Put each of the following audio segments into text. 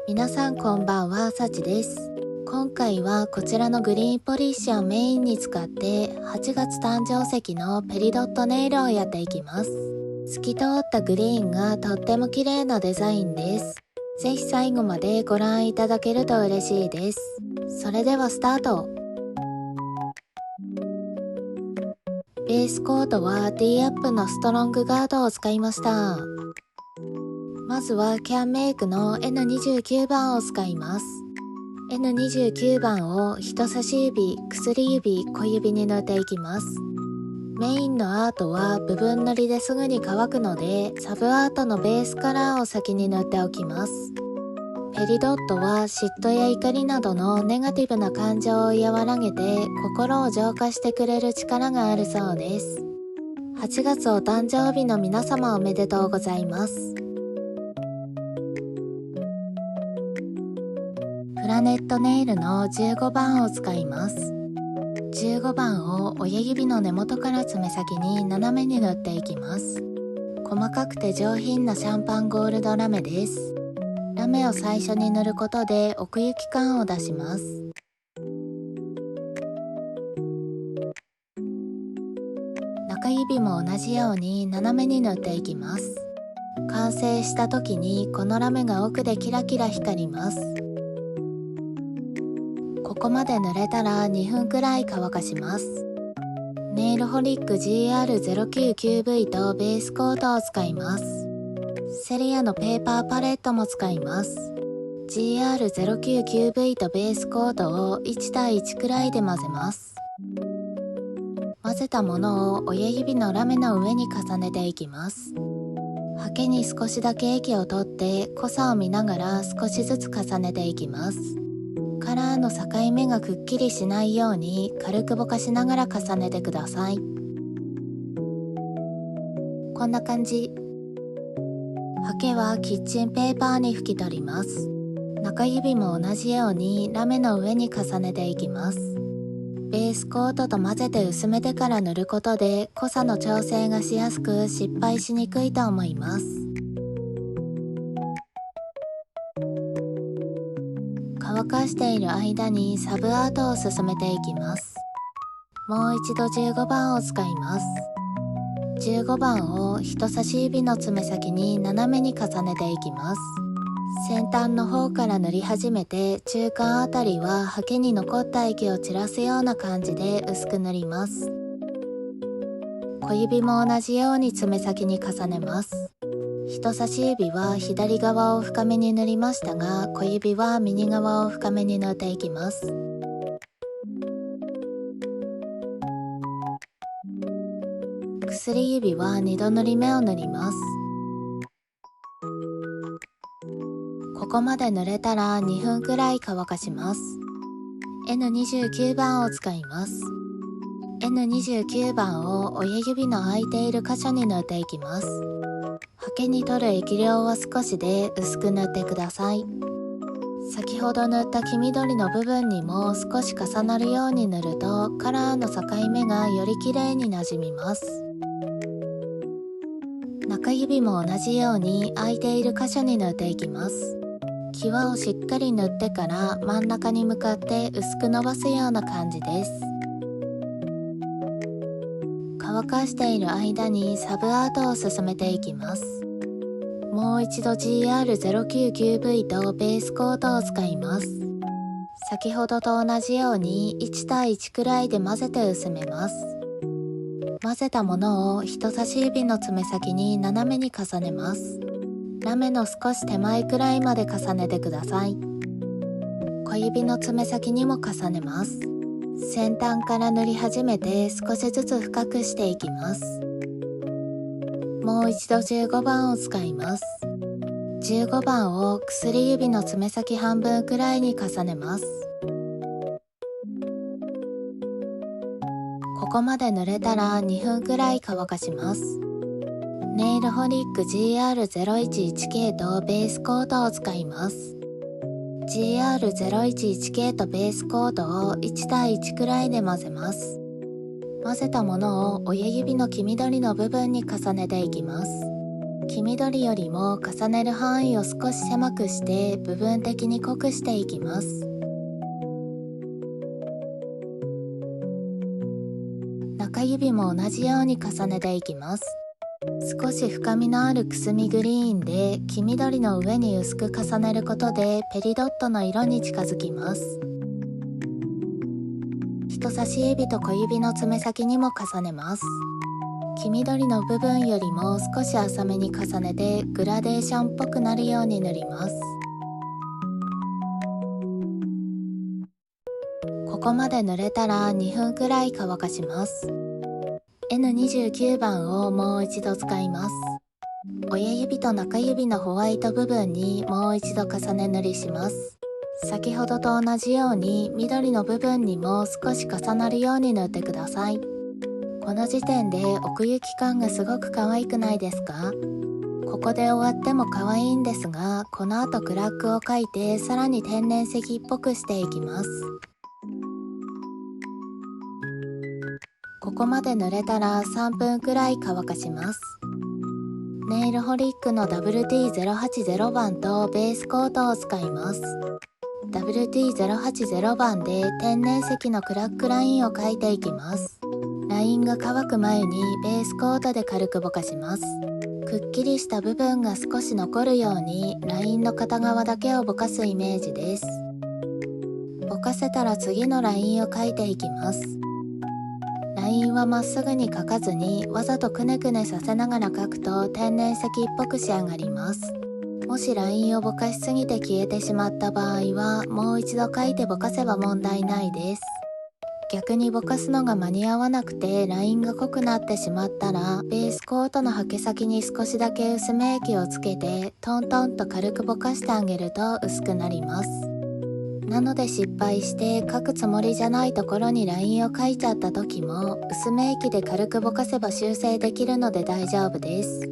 皆さんこんばんは、さちです。今回はこちらのグリーンポリッシュをメインに使って8月誕生石のペリドットネイルをやっていきます。透き通ったグリーンがとっても綺麗なデザインです。ぜひ最後までご覧いただけると嬉しいです。それではスタート。ベースコートは D アップのストロングガードを使いました。まずはキャンメイクの N29 番を使います。N29 番を人差し指、薬指、小指に塗っていきます。メインのアートは部分塗りですぐに乾くので、サブアートのベースカラーを先に塗っておきます。ペリドットは嫉妬や怒りなどのネガティブな感情を和らげて心を浄化してくれる力があるそうです。8月お誕生日の皆様おめでとうございます。プラネットネイルの15番を使います。15番を親指の根元から爪先に斜めに塗っていきます。細かくて上品なシャンパンゴールドラメです。ラメを最初に塗ることで奥行き感を出します。中指も同じように斜めに塗っていきます。完成した時にこのラメが奥でキラキラ光ります。ここまで塗れたら2分くらい乾かします。ネイルホリック GR099V とベースコートを使います。セリアのペーパーパレットも使います。GR099V とベースコートを1対1くらいで混ぜます。混ぜたものを親指のラメの上に重ねていきます。ハケに少しだけ液を取って濃さを見ながら少しずつ重ねていきます。カラーの境目がくっきりしないように軽くぼかしながら重ねてください。こんな感じ。ハケはキッチンペーパーに拭き取ります。中指も同じようにラメの上に重ねていきます。ベースコートと混ぜて薄めてから塗ることで濃さの調整がしやすく失敗しにくいと思います。乾かしている間にサブアートを進めていきます。もう一度15番を使います。15番を人差し指の爪先に斜めに重ねていきます。先端の方から塗り始めて中間あたりはハケに残った液を散らすような感じで薄く塗ります。小指も同じように爪先に重ねます。人差し指は左側を深めに塗りましたが、小指は右側を深めに塗っていきます。薬指は2度塗り目を塗ります。ここまで塗れたら2分くらい乾かします。N29 番を使います。N29 番を親指の空いている箇所に塗っていきます。ハケに取る液量は少しで薄く塗ってください。先ほど塗った黄緑の部分にも少し重なるように塗るとカラーの境目がより綺麗になじみます。中指も同じように空いている箇所に塗っていきます。際をしっかり塗ってから真ん中に向かって薄く伸ばすような感じです。乾かしている間にサブアートを進めていきます。もう一度 GR099V とベースコートを使います。先ほどと同じように1対1くらいで混ぜて薄めます。混ぜたものを人差し指の爪先に斜めに重ねます。ラメの少し手前くらいまで重ねてください。小指の爪先にも重ねます。先端から塗り始めて少しずつ深くしていきます。もう一度15番を使います。15番を薬指の爪先半分くらいに重ねます。ここまで塗れたら2分くらい乾かします。ネイルホリック GR011K とベースコートを使います。GR011K とベースコートを1対1くらいで混ぜます。混ぜたものを親指の黄緑の部分に重ねていきます。黄緑よりも重ねる範囲を少し狭くして部分的に濃くしていきます。中指も同じように重ねていきます。少し深みのあるくすみグリーンで黄緑の上に薄く重ねることでペリドットの色に近づきます。人差し指と小指の爪先にも重ねます。黄緑の部分よりも少し浅めに重ねてグラデーションっぽくなるように塗ります。ここまで塗れたら2分くらい乾かします。N29 番をもう一度使います。親指と中指のホワイト部分にもう一度重ね塗りします。先ほどと同じように緑の部分にも少し重なるように塗ってください。この時点で奥行き感がすごく可愛くないですか？ここで終わっても可愛いんですが、この後クラックを描いてさらに天然石っぽくしていきます。ここまで塗れたら3分くらい乾かします。ネイルホリックの WT080 番とベースコートを使います。WT080 番で天然石のクラックラインを描いていきます。ラインが乾く前にベースコートで軽くぼかします。くっきりした部分が少し残るようにラインの片側だけをぼかすイメージです。ぼかせたら次のラインを描いていきます。ラインはまっすぐに描かずにわざとくねくねさせながら描くと天然石っぽく仕上がります。もしラインをぼかしすぎて消えてしまった場合はもう一度描いてぼかせば問題ないです。逆にぼかすのが間に合わなくてラインが濃くなってしまったらベースコートのはけ先に少しだけ薄め液をつけてトントンと軽くぼかしてあげると薄くなります。なので失敗して描くつもりじゃないところにラインを描いちゃった時も薄め液で軽くぼかせば修正できるので大丈夫です。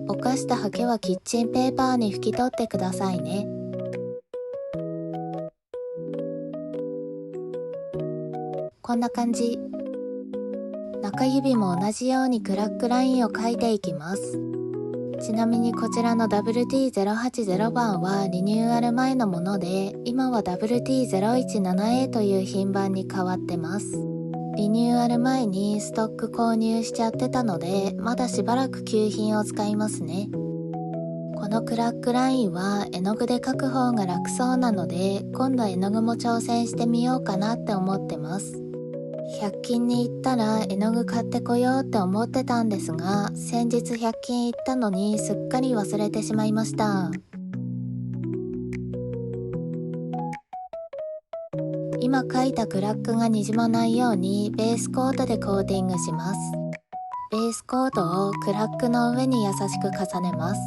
ぼかしたハケはキッチンペーパーに拭き取ってくださいね。こんな感じ。中指も同じようにクラックラインを描いていきます。ちなみにこちらの WT080 番はリニューアル前のもので、今は WT017A という品番に変わってます。リニューアル前にストック購入しちゃってたので、まだしばらく旧品を使いますね。このクラックラインは絵の具で描く方が楽そうなので、今度絵の具も挑戦してみようかなって思ってます。100均に行ったら絵の具買ってこようって思ってたんですが、先日100均行ったのにすっかり忘れてしまいました。今描いたクラックがにじまないようにベースコートでコーティングします。ベースコートをクラックの上に優しく重ねます。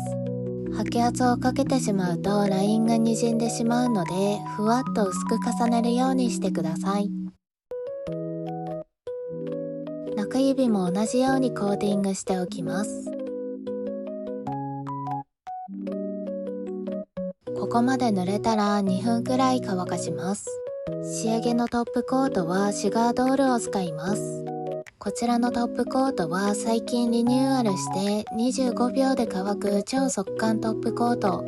はけ圧をかけてしまうとラインがにじんでしまうので、ふわっと薄く重ねるようにしてください。中指も同じようにコーティングしておきます。ここまで塗れたら2分くらい乾かします。仕上げのトップコートはシュガードールを使います。こちらのトップコートは最近リニューアルして25秒で乾く超速乾トップコート。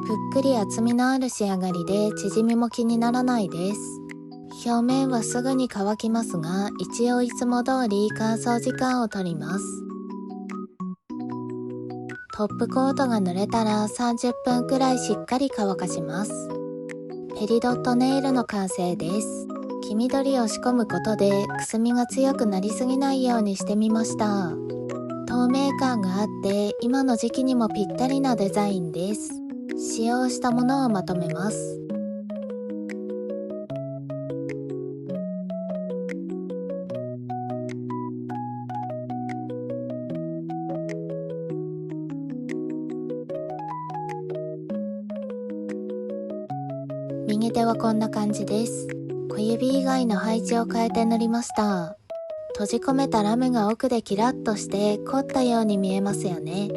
ぷっくり厚みのある仕上がりで縮みも気にならないです。表面はすぐに乾きますが、一応いつも通り乾燥時間をとります。トップコートが塗れたら30分くらいしっかり乾かします。ペリドットネイルの完成です。黄緑を仕込むことでくすみが強くなりすぎないようにしてみました。透明感があって今の時期にもぴったりなデザインです。使用したものをまとめます。右手はこんな感じです。小指以外の配置を変えて塗りました。閉じ込めたラメが奥でキラッとして凝ったように見えますよね。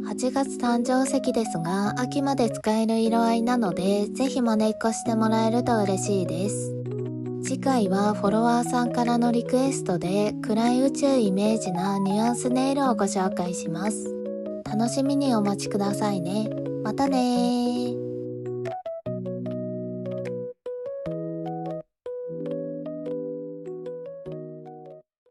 8月誕生石ですが、秋まで使える色合いなので、ぜひ真似っこしてもらえると嬉しいです。次回はフォロワーさんからのリクエストで暗い宇宙イメージなニュアンスネイルをご紹介します。楽しみにお待ちくださいね。またねー。